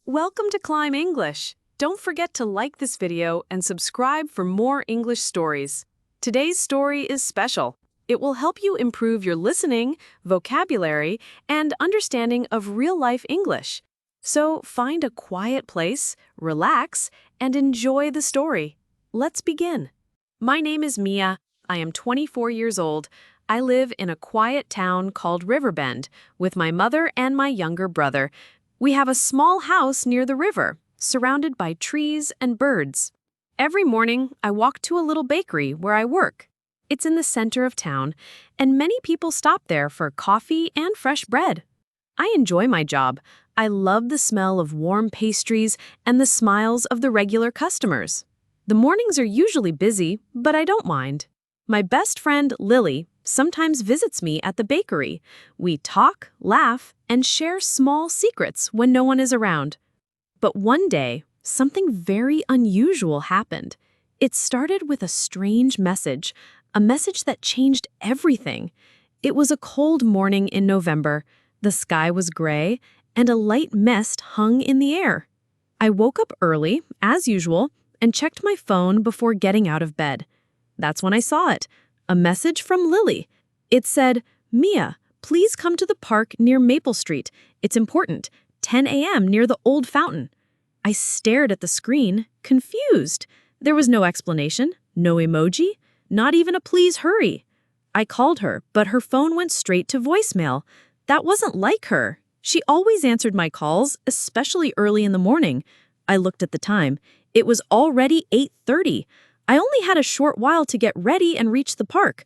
Welcome to Climb English. Don't forget to like this video and subscribe for more English stories. Today's story is special. It will help you improve your listening, vocabulary, and understanding of real-life English. So find a quiet place, relax, and enjoy the story. Let's begin. My name is Mia. I am 24 years old. I live in a quiet town called Riverbend with my mother and my younger brother. We have a small house near the river, surrounded by trees and birds. Every morning, I walk to a little bakery where I work. It's in the center of town, and many people stop there for coffee and fresh bread. I enjoy my job. I love the smell of warm pastries and the smiles of the regular customers. The mornings are usually busy, but I don't mind. My best friend, Lily, sometimes visits me at the bakery. We talk, laugh, and share small secrets when no one is around. But one day, something very unusual happened. It started with a strange message, a message that changed everything. It was a cold morning in November. The sky was gray, and a light mist hung in the air. I woke up early, as usual, and checked my phone before getting out of bed. That's when I saw it. A message from Lily. It said, "Mia, please come to the park near Maple Street. It's important. 10 a.m. near the old fountain." I stared at the screen, confused. There was no explanation, no emoji, not even a please hurry. I called her, but her phone went straight to voicemail. That wasn't like her. She always answered my calls, especially early in the morning. I looked at the time. It was already 8:30. I only had a short while to get ready and reach the park.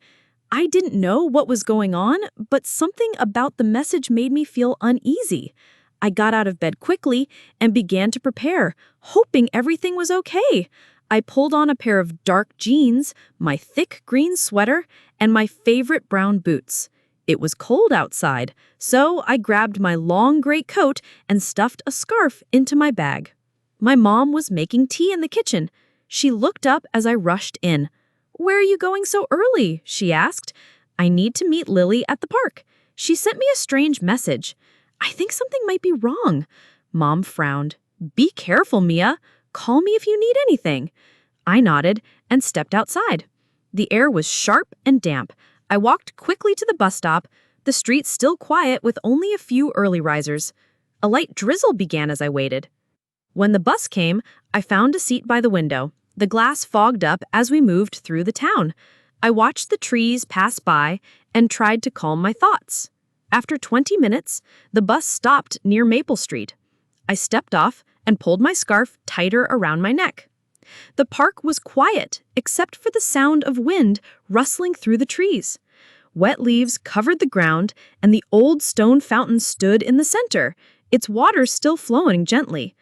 I didn't know what was going on, but something about the message made me feel uneasy. I got out of bed quickly and began to prepare, hoping everything was okay. I pulled on a pair of dark jeans, my thick green sweater, and my favorite brown boots. It was cold outside, so I grabbed my long gray coat and stuffed a scarf into my bag. My mom was making tea in the kitchen. She looked up as I rushed in. "Where are you going so early?" she asked. "I need to meet Lily at the park. She sent me a strange message. I think something might be wrong." Mom frowned. "Be careful, Mia. Call me if you need anything." I nodded and stepped outside. The air was sharp and damp. I walked quickly to the bus stop, the street still quiet with only a few early risers. A light drizzle began as I waited. When the bus came, I found a seat by the window. The glass fogged up as we moved through the town. I watched the trees pass by and tried to calm my thoughts. After 20 minutes, the bus stopped near Maple Street. I stepped off and pulled my scarf tighter around my neck. The park was quiet, except for the sound of wind rustling through the trees. Wet leaves covered the ground, and the old stone fountain stood in the center, its water still flowing gently.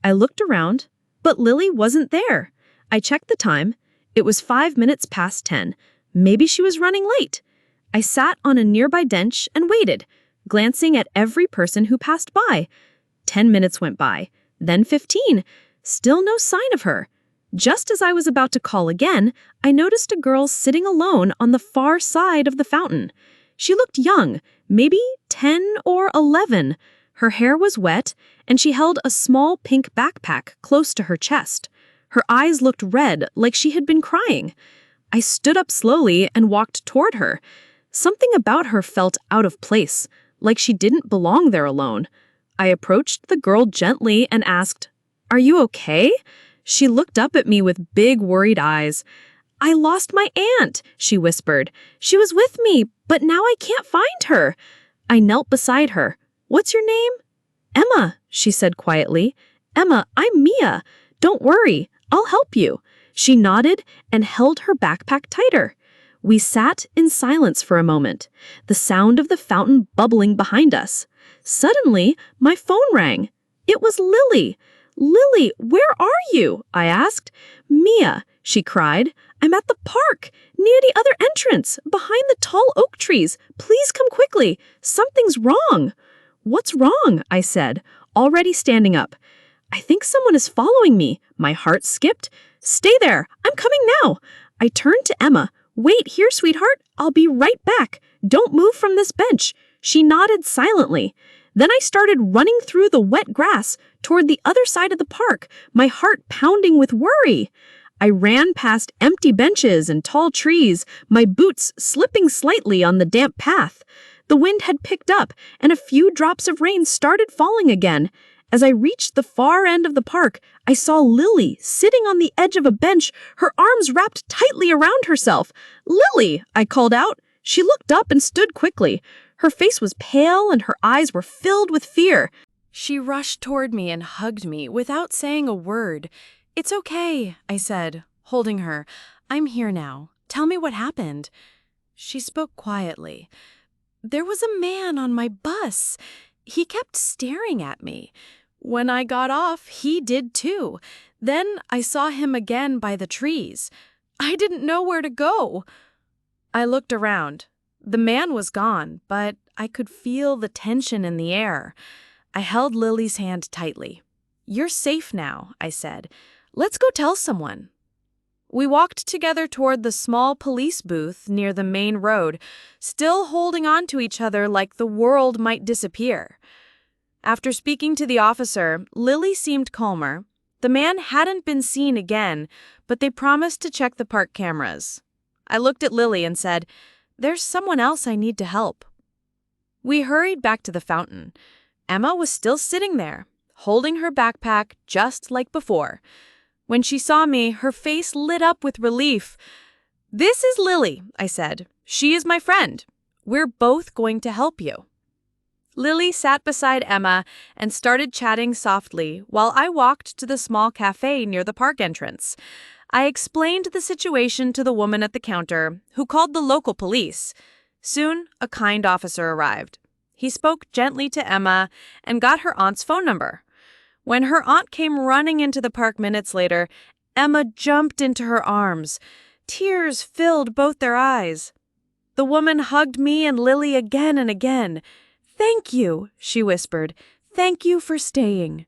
I looked around, but Lily wasn't there. I checked the time. It was 5 minutes past 10. Maybe she was running late. I sat on a nearby bench and waited, glancing at every person who passed by. 10 minutes went by, then 15. Still no sign of her. Just as I was about to call again, I noticed a girl sitting alone on the far side of the fountain. She looked young, maybe 10 or 11. Her hair was wet, and she held a small pink backpack close to her chest. Her eyes looked red, like she had been crying. I stood up slowly and walked toward her. Something about her felt out of place, like she didn't belong there alone. I approached the girl gently and asked, "Are you okay?" She looked up at me with big, worried eyes. "I lost my aunt," she whispered. "She was with me, but now I can't find her." I knelt beside her. "What's your name?" "Emma," she said quietly. "Emma, I'm Mia. Don't worry, I'll help you." She nodded and held her backpack tighter. We sat in silence for a moment, the sound of the fountain bubbling behind us. Suddenly, my phone rang. It was Lily. "Lily, where are you?" I asked. "Mia," she cried, "I'm at the park, near the other entrance, behind the tall oak trees. Please come quickly. Something's wrong." "What's wrong?" I said, already standing up. "I think someone is following me." My heart skipped. "Stay there. I'm coming now." I turned to Emma. "Wait here, sweetheart. I'll be right back. Don't move from this bench." She nodded silently. Then I started running through the wet grass toward the other side of the park, my heart pounding with worry. I ran past empty benches and tall trees, my boots slipping slightly on the damp path. The wind had picked up, and a few drops of rain started falling again. As I reached the far end of the park, I saw Lily sitting on the edge of a bench, her arms wrapped tightly around herself. "Lily!" I called out. She looked up and stood quickly. Her face was pale and her eyes were filled with fear. She rushed toward me and hugged me without saying a word. "It's okay," I said, holding her. "I'm here now. Tell me what happened." She spoke quietly. "There was a man on my bus. He kept staring at me. When I got off, he did too. Then I saw him again by the trees. I didn't know where to go." I looked around. The man was gone, but I could feel the tension in the air. I held Lily's hand tightly. "You're safe now," I said. "Let's go tell someone." We walked together toward the small police booth near the main road, still holding on to each other like the world might disappear. After speaking to the officer, Lily seemed calmer. The man hadn't been seen again, but they promised to check the park cameras. I looked at Lily and said, "There's someone else I need to help." We hurried back to the fountain. Emma was still sitting there, holding her backpack just like before. When she saw me, her face lit up with relief. "This is Lily," I said. "She is my friend. We're both going to help you." Lily sat beside Emma and started chatting softly while I walked to the small cafe near the park entrance. I explained the situation to the woman at the counter, who called the local police. Soon, a kind officer arrived. He spoke gently to Emma and got her aunt's phone number. When her aunt came running into the park minutes later, Emma jumped into her arms. Tears filled both their eyes. The woman hugged me and Lily again and again. "Thank you," she whispered. "Thank you for staying."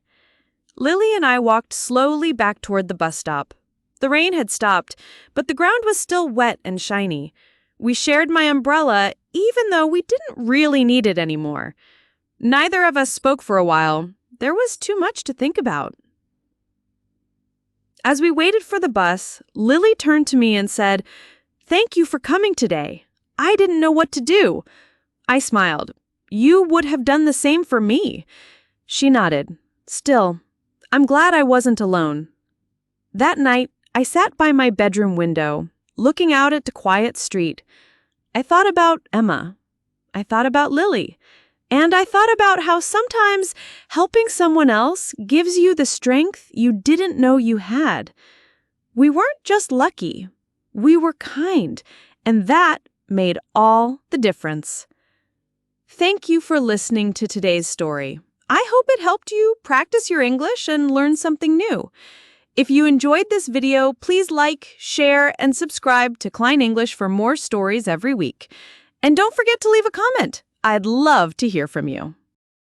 Lily and I walked slowly back toward the bus stop. The rain had stopped, but the ground was still wet and shiny. We shared my umbrella, even though we didn't really need it anymore. Neither of us spoke for a while. There was too much to think about. As we waited for the bus, Lily turned to me and said, "Thank you for coming today. I didn't know what to do." I smiled. "You would have done the same for me." She nodded. "Still, I'm glad I wasn't alone." That night, I sat by my bedroom window, looking out at the quiet street. I thought about Emma. I thought about Lily. And I thought about how sometimes helping someone else gives you the strength you didn't know you had. We weren't just lucky. We were kind, and that made all the difference. Thank you for listening to today's story. I hope it helped you practice your English and learn something new. If you enjoyed this video, please like, share, and subscribe to Klein English for more stories every week. And don't forget to leave a comment. I'd love to hear from you.